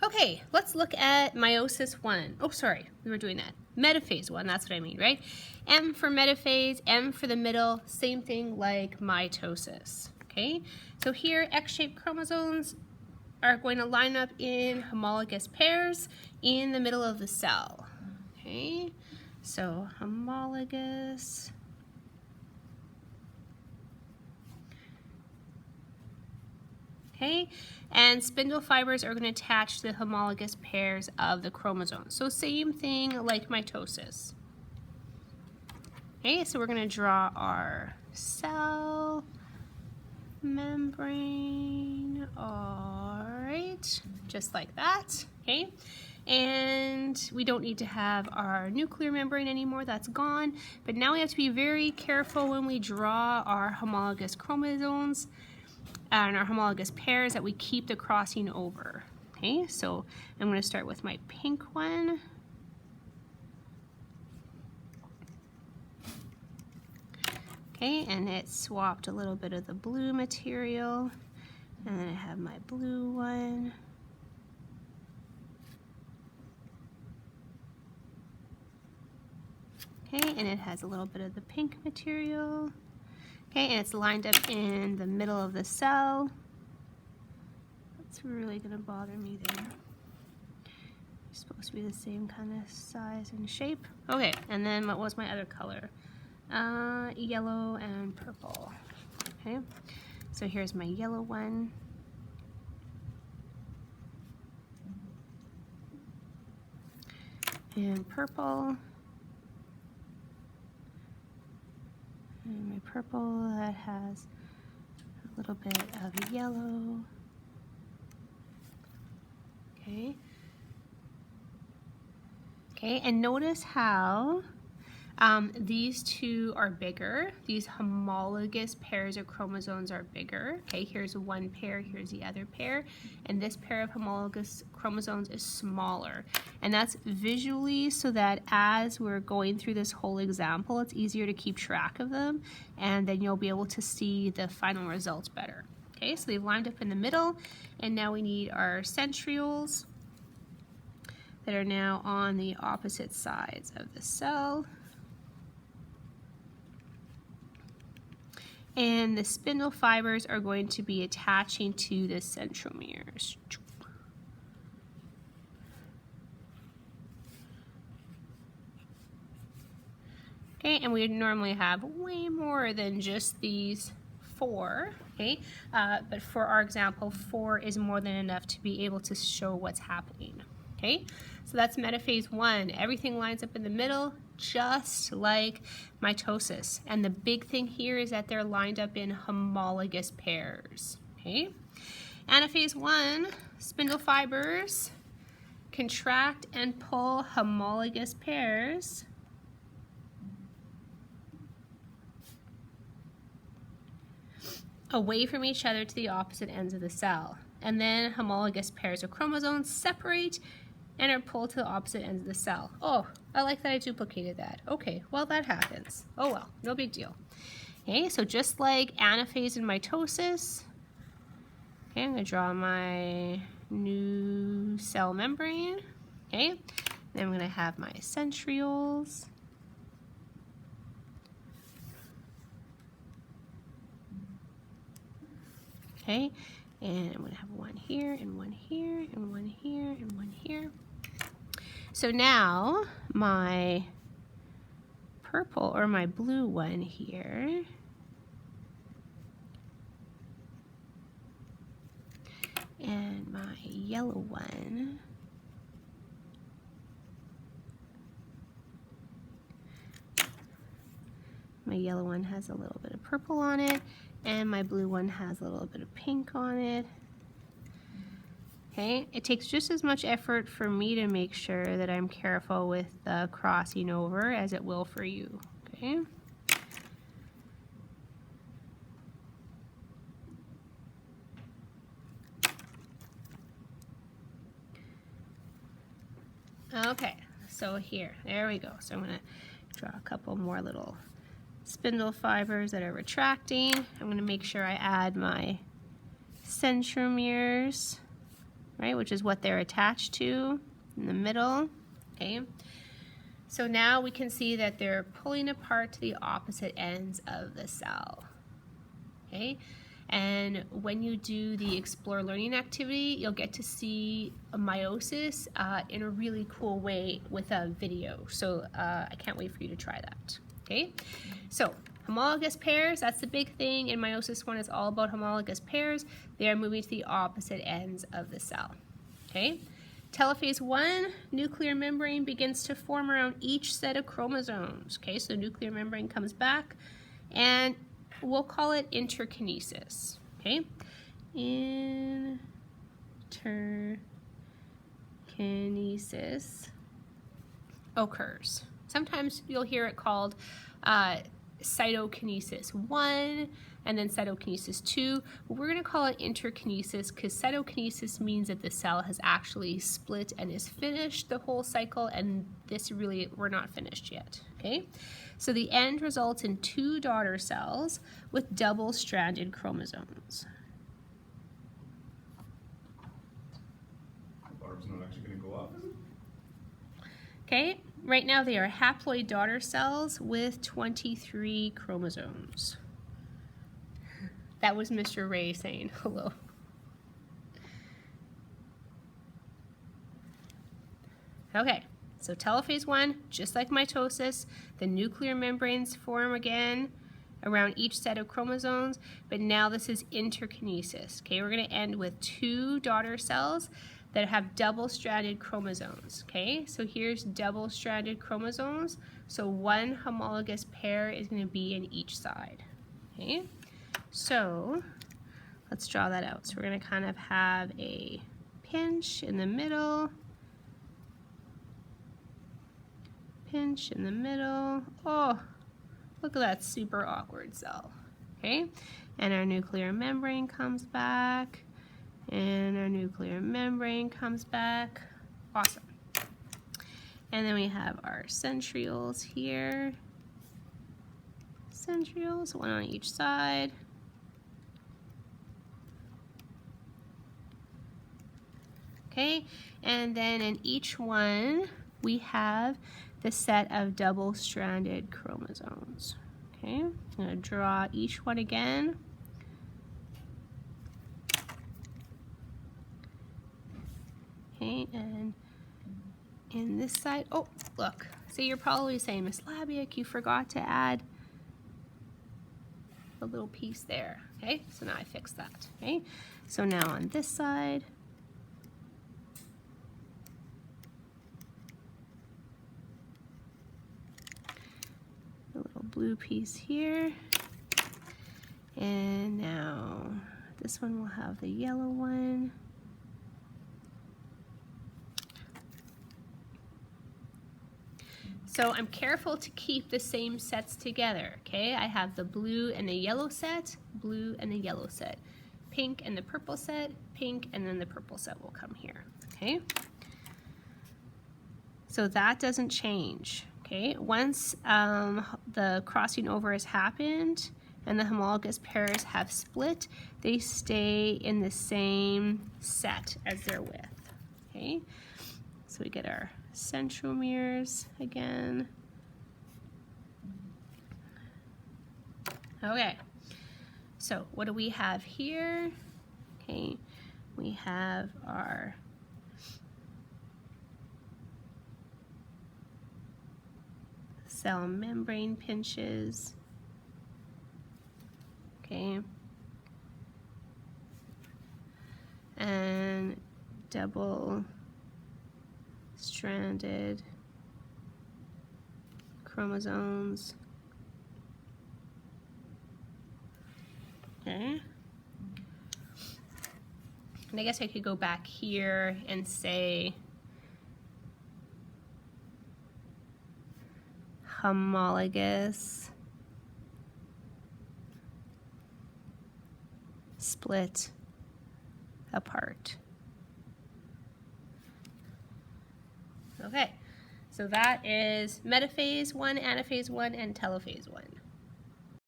Okay, let's look at meiosis 1. Oh, sorry, we were doing that. Metaphase 1, that's what I mean, right? M for metaphase, M for the middle, same thing like mitosis, okay? So here, X-shaped chromosomes are going to line up in homologous pairs in the middle of the cell, okay? So homologous. Okay, and spindle fibers are going to attach to the homologous pairs of the chromosomes. So same thing like mitosis. Okay, so we're going to draw our cell membrane. All right, just like that. Okay, and we don't need to have our nuclear membrane anymore. That's gone. But now we have to be very careful when we draw our homologous chromosomes and our homologous pairs that we keep the crossing over. Okay, so I'm going to start with my pink one. Okay, and it swapped a little bit of the blue material. And then I have my blue one. Okay, and it has a little bit of the pink material. Okay, and it's lined up in the middle of the cell. That's really going to bother me there. It's supposed to be the same kind of size and shape. Okay, and then what was my other color? Yellow and purple. Okay, so here's my yellow one. And purple. And my purple that has a little bit of yellow. Okay. Okay, and notice how these two are bigger. These homologous pairs of chromosomes are bigger. Okay, here's one pair, here's the other pair, and this pair of homologous chromosomes is smaller. And that's visually so that as we're going through this whole example, it's easier to keep track of them, and then you'll be able to see the final results better. Okay, so they've lined up in the middle, and now we need our centrioles that are now on the opposite sides of the cell. And the spindle fibers are going to be attaching to the centromeres. Okay, and we normally have way more than just these 4, okay? But for our example, 4 is more than enough to be able to show what's happening, okay? So that's metaphase 1. Everything lines up in the middle, just like mitosis. And the big thing here is that they're lined up in homologous pairs, okay? Anaphase 1, spindle fibers contract and pull homologous pairs away from each other to the opposite ends of the cell. And then homologous pairs of chromosomes separate and are pulled to the opposite ends of the cell. Oh, I like that I duplicated that. Okay, well that happens. Oh well, no big deal. Okay, so just like anaphase and mitosis, okay, I'm gonna draw my new cell membrane. Okay, then I'm gonna have my centrioles. Okay, and I'm gonna have one here and one here and one here and one here. So now my purple or my blue one here and my yellow one has a little bit of purple on it, and my blue one has a little bit of pink on it. Okay, it takes just as much effort for me to make sure that I'm careful with the crossing over as it will for you, okay? Okay, so there we go. So I'm gonna draw a couple more little spindle fibers that are retracting. I'm gonna make sure I add my centromeres. right, which is what they're attached to in the middle, okay? So now we can see that they're pulling apart to the opposite ends of the cell, okay? And when you do the Explore Learning activity, you'll get to see a meiosis in a really cool way with a video. So I can't wait for you to try that, okay? So homologous pairs, that's the big thing in meiosis 1. It's all about homologous pairs. They are moving to the opposite ends of the cell, okay? Telophase 1, nuclear membrane begins to form around each set of chromosomes, okay? So the nuclear membrane comes back, and we'll call it interkinesis, okay? Interkinesis occurs. Sometimes you'll hear it called cytokinesis 1 and then cytokinesis 2. We're going to call it interkinesis because cytokinesis means that the cell has actually split and is finished the whole cycle, and this really, we're not finished yet, okay? So the end results in 2 daughter cells with double-stranded chromosomes. Barb's not actually going to go off, is it? Okay, right now they are haploid daughter cells with 23 chromosomes. That was Mr. Ray saying hello. Okay, so telophase 1, just like mitosis, the nuclear membranes form again around each set of chromosomes, but now this is interkinesis. Okay, we're going to end with 2 daughter cells that have double-stranded chromosomes. Okay, so here's double-stranded chromosomes. So 1 homologous pair is going to be in each side. Okay, so let's draw that out. So we're going to kind of have a pinch in the middle. Pinch in the middle. Oh, look at that super awkward cell. Okay, and our nuclear membrane comes back, and our nuclear membrane comes back. Awesome. And then we have our centrioles here. Centrioles, 1 on each side. Okay, and then in each one we have the set of double-stranded chromosomes. Okay, I'm going to draw each one again. Okay, and in this side, oh, look. So you're probably saying, Miss Labiuk, you forgot to add a little piece there. Okay, so now I fixed that. Okay, so now on this side, blue piece here, and now this one will have the yellow one. So I'm careful to keep the same sets together, okay? I have the blue and the yellow set, blue and the yellow set, pink and the purple set, pink, and then the purple set will come here, okay? So that doesn't change. Okay, once the crossing over has happened and the homologous pairs have split, they stay in the same set as their width. Okay, so we get our centromeres again. Okay, so what do we have here? Okay, we have our cell membrane pinches, okay, and double-stranded chromosomes, okay. And I guess I could go back here and say homologous split apart. Okay, so that is metaphase 1, anaphase 1, and telophase 1.